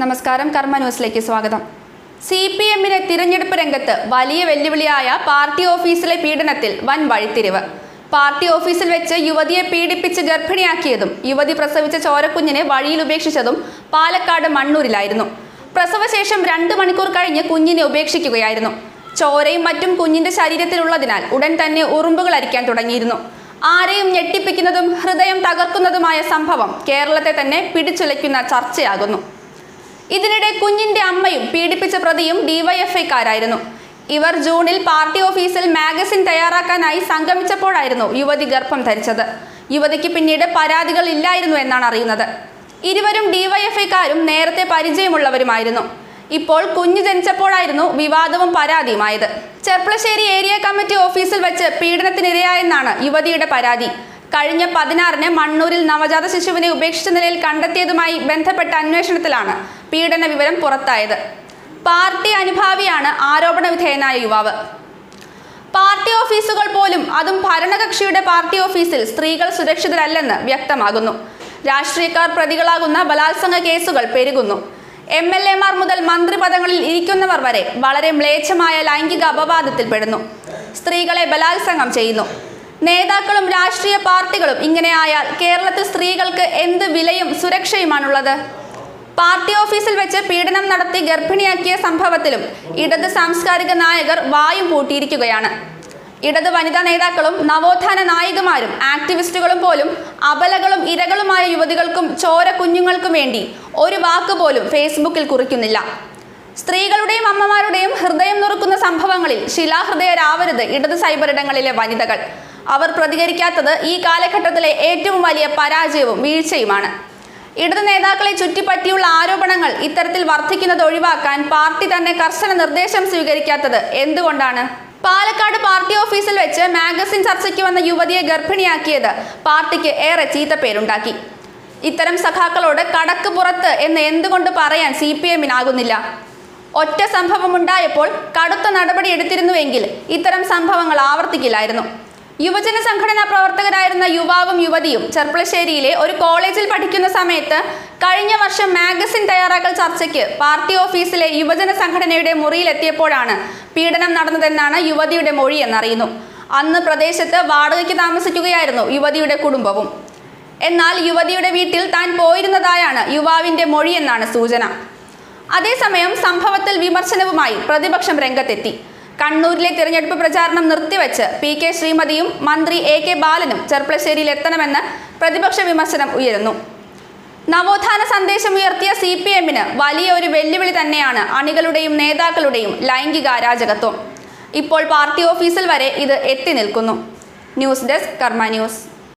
നമസ്കാരം, കർമ്മ ന്യൂസിലേക്ക് സ്വാഗതം. CPM-നെ തിരഞ്ഞെടുപ്പ് രംഗത്ത് വലിയ വെല്ലുവിളിയായ പാർട്ടി ഓഫീസിലെ പീഡനത്തിൽ വൻ വഴിത്തിരിവ്. പാർട്ടി ഓഫീസിൽ വെച്ച് യുവതിയെ പീഡിപ്പിച്ച് ഗർഭിണിയാക്കിയതും യുവതി പ്രസവിച്ച ചോരക്കുഞ്ഞിനെ വഴിയിൽ ഉപേക്ഷിച്ചതും പാലക്കാട് മണ്ണൂരിലായിരുന്നു. പ്രസവശേഷം 2 മണിക്കൂർ കഴിഞ്ഞ് കുഞ്ഞിനെ ഉപേക്ഷിക്കുകയായിരുന്നു. ചോരയും മറ്റും കുഞ്ഞിന്റെ ശരീരത്തിലുള്ളതിനാൽ ഉടൻ തന്നെ ഉറുമ്പുകൾ അരിക്കാൻ തുടങ്ങിയിരുന്നു. ആരെയും ഞെട്ടിപ്പിക്കുന്നതും ഹൃദയം തകർക്കുന്നതുമായ സംഭവം കേരളത്തെ തന്നെ പിടിച്ചുലയ്ക്കുന്ന ചർച്ചയാകുന്നു. ഇതിനിടെ കുഞ്ഞിന്റെ അമ്മയും പീഡിപ്പിച്ച പ്രതിയും ഡിവൈഎഫ്ഐക്കാരായിരുന്നു. ഇവർ ജൂണിൽ പാർട്ടി ഓഫീസിൽ മാഗസിൻ തയ്യാറാക്കാനായി സംഗമിച്ചപ്പോഴായിരുന്നു യുവതി ഗർഭം ധരിച്ചത്. യുവതിക്ക് പിന്നീട് പരാതികൾ ഇല്ലായിരുന്നു എന്നാണ് അറിയുന്നത്. ഇരുവരും ഡിവൈഎഫ്ഐക്കാരും നേരത്തെ പരിചയമുള്ളവരുമായിരുന്നു. ഇപ്പോൾ കുഞ്ഞ് ജനിച്ചപ്പോഴായിരുന്നു വിവാദവും പരാതിയുമായത്. ചെർപ്പളശ്ശേരി ഏരിയ കമ്മിറ്റി ഓഫീസിൽ വെച്ച് പീഡനത്തിനിരയായെന്നാണ് യുവതിയുടെ പരാതി. കഴിഞ്ഞ 16-ന് മണ്ണൂരിൽ നവജാത ശിശുവിനെ ഉപേക്ഷിച്ച നിലയിൽ കണ്ടെത്തിയതുമായി ബന്ധപ്പെട്ട അന്വേഷണത്തിലാണ് പീഡന വിവരം പുറത്തായത്. പാർട്ടി അനുഭാവിയാണ് ആരോപണ വിധേയനായ യുവാവ്. പാർട്ടി ഓഫീസുകൾ പോലും, അതും ഭരണകക്ഷിയുടെ പാർട്ടി ഓഫീസിൽ, സ്ത്രീകൾ സുരക്ഷിതരല്ലെന്ന് വ്യക്തമാകുന്നു. രാഷ്ട്രീയക്കാർ പ്രതികളാകുന്ന ബലാത്സംഗ കേസുകൾ പെരുകുന്നു. MLA-മാർ മുതൽ മന്ത്രിപദങ്ങളിൽ ഇരിക്കുന്നവർ വരെ വളരെ മ്ലേച്ഛമായ ലൈംഗിക അപവാദത്തിൽപ്പെടുന്നു. സ്ത്രീകളെ ബലാത്സംഗം ചെയ്യുന്നു. നേതാക്കളും രാഷ്ട്രീയ പാർട്ടികളും ഇങ്ങനെയായാൽ കേരളത്തിൽ സ്ത്രീകൾക്ക് എന്ത് വിലയും സുരക്ഷയുമാണുള്ളത്? പാർട്ടി ഓഫീസിൽ വെച്ച് പീഡനം നടത്തി ഗർഭിണിയാക്കിയ സംഭവത്തിലും ഇടത് സാംസ്കാരിക നായകർ വായും പൂട്ടിയിരിക്കുകയാണ്. ഇടത് വനിതാ നേതാക്കളും നവോത്ഥാന നായികമാരും ആക്ടിവിസ്റ്റുകളും പോലും അബലകളും ഇരകളുമായ യുവതികൾക്കും ചോര കുഞ്ഞുങ്ങൾക്കും വേണ്ടി ഒരു വാക്ക് പോലും ഫേസ്ബുക്കിൽ കുറിക്കുന്നില്ല. സ്ത്രീകളുടെയും അമ്മമാരുടെയും ഹൃദയം നുറുക്കുന്ന സംഭവങ്ങളിൽ ശിലാഹൃദയരാവരുത് ഇടത് സൈബറിടങ്ങളിലെ വനിതകൾ. അവർ പ്രതികരിക്കാത്തത് ഈ കാലഘട്ടത്തിലെ ഏറ്റവും വലിയ പരാജയവും വീഴ്ചയുമാണ്. ഇടത് നേതാക്കളെ ചുറ്റിപ്പറ്റിയുള്ള ആരോപണങ്ങൾ ഇത്തരത്തിൽ വർദ്ധിക്കുന്നത് ഒഴിവാക്കാൻ പാർട്ടി തന്നെ കർശന നിർദ്ദേശം സ്വീകരിക്കാത്തത് എന്തുകൊണ്ടാണ്? പാലക്കാട് പാർട്ടി ഓഫീസിൽ വെച്ച് മാഗസിൻ ചർച്ചയ്ക്ക് വന്ന യുവതിയെ ഗർഭിണിയാക്കിയത് പാർട്ടിക്ക് ഏറെ ചീത്തപ്പേരുണ്ടാക്കി. ഇത്തരം സഖാക്കളോട് കടക്ക് പുറത്ത് എന്ന് എന്തുകൊണ്ട് പറയാൻ CPM-നാകുന്നില്ല? ഒറ്റ സംഭവമുണ്ടായപ്പോൾ കടുത്ത നടപടി എടുത്തിരുന്നുവെങ്കിൽ ഇത്തരം സംഭവങ്ങൾ ആവർത്തിക്കില്ലായിരുന്നു. യുവജന സംഘടനാ പ്രവർത്തകരായിരുന്ന യുവാവും യുവതിയും ചെർപ്പളശ്ശേരിയിലെ ഒരു കോളേജിൽ പഠിക്കുന്ന സമയത്ത് കഴിഞ്ഞ വർഷം മാഗസിൻ തയ്യാറാക്കൽ ചർച്ചയ്ക്ക് പാർട്ടി ഓഫീസിലെ യുവജന സംഘടനയുടെ മുറിയിലെത്തിയപ്പോഴാണ് പീഡനം നടന്നതെന്നാണ് യുവതിയുടെ മൊഴി എന്നറിയുന്നു. അന്ന് പ്രദേശത്ത് വാടകയ്ക്ക് താമസിക്കുകയായിരുന്നു യുവതിയുടെ കുടുംബവും. എന്നാൽ യുവതിയുടെ വീട്ടിൽ താൻ പോയിരുന്നതായാണ് യുവാവിന്റെ മൊഴി എന്നാണ് സൂചന. അതേസമയം സംഭവത്തിൽ വിമർശനവുമായി പ്രതിപക്ഷം രംഗത്തെത്തി. കണ്ണൂരിലെ തിരഞ്ഞെടുപ്പ് പ്രചാരണം നിർത്തിവെച്ച് PK ശ്രീമതിയും മന്ത്രി AK ബാലനും ചെർപ്പളശ്ശേരിയിൽ എത്തണമെന്ന് പ്രതിപക്ഷ വിമർശനം ഉയരുന്നു. നവോത്ഥാന സന്ദേശം ഉയർത്തിയ CPM-ന് വലിയ ഒരു വെല്ലുവിളി തന്നെയാണ് അണികളുടെയും നേതാക്കളുടെയും ലൈംഗിക അരാജകത്വം. ഇപ്പോൾ പാർട്ടി ഓഫീസിൽ വരെ ഇത് എത്തി നിൽക്കുന്നു. ന്യൂസ് ഡെസ്ക്, കർമ്മ ന്യൂസ്.